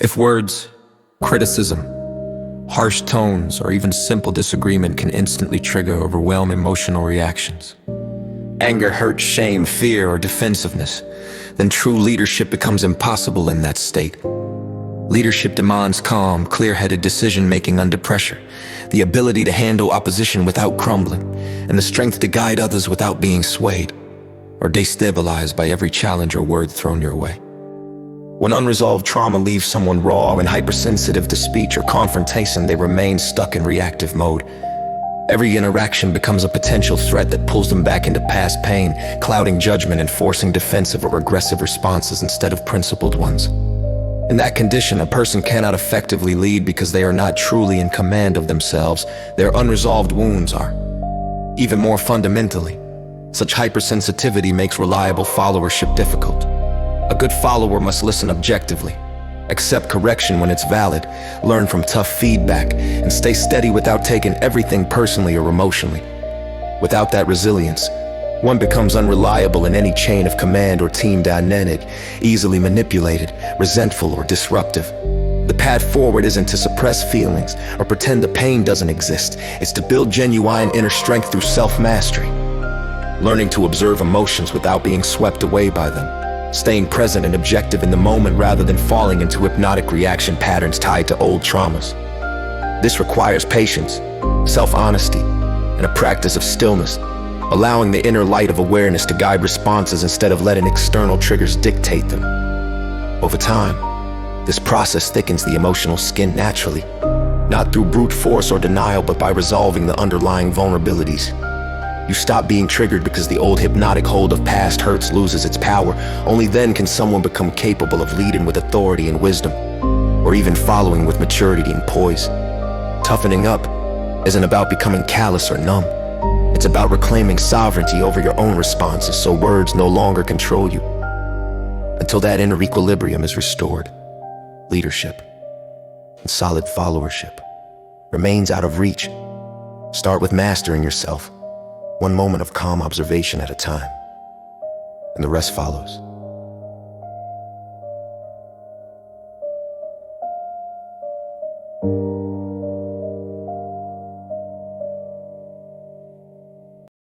If words, criticism, harsh tones, or even simple disagreement can instantly trigger overwhelming emotional reactions, anger, hurt, shame, fear, or defensiveness, then true leadership becomes impossible in that state. Leadership demands calm, clear-headed decision-making under pressure, the ability to handle opposition without crumbling, and the strength to guide others without being swayed or destabilized by every challenge or word thrown your way. When unresolved trauma leaves someone raw and hypersensitive to speech or confrontation, they remain stuck in reactive mode. Every interaction becomes a potential threat that pulls them back into past pain, clouding judgment and forcing defensive or aggressive responses instead of principled ones. In that condition, a person cannot effectively lead because they are not truly in command of themselves. Their unresolved wounds are. Even more fundamentally, such hypersensitivity makes reliable followership difficult. A good follower must listen objectively, accept correction when it's valid, learn from tough feedback, and stay steady without taking everything personally or emotionally. Without that resilience, one becomes unreliable in any chain of command or team dynamic, easily manipulated, resentful, or disruptive. The path forward isn't to suppress feelings or pretend the pain doesn't exist. It's to build genuine inner strength through self-mastery, learning to observe emotions without being swept away by them, staying present and objective in the moment rather than falling into hypnotic reaction patterns tied to old traumas. This requires patience, self-honesty, and a practice of stillness, allowing the inner light of awareness to guide responses instead of letting external triggers dictate them. Over time, this process thickens the emotional skin naturally, not through brute force or denial, but by resolving the underlying vulnerabilities. You stop being triggered because the old hypnotic hold of past hurts loses its power. Only then can someone become capable of leading with authority and wisdom, or even following with maturity and poise. Toughening up isn't about becoming callous or numb. It's about reclaiming sovereignty over your own responses so words no longer control you. Until that inner equilibrium is restored, leadership and solid followership remains out of reach. Start with mastering yourself, one moment of calm observation at a time, and the rest follows.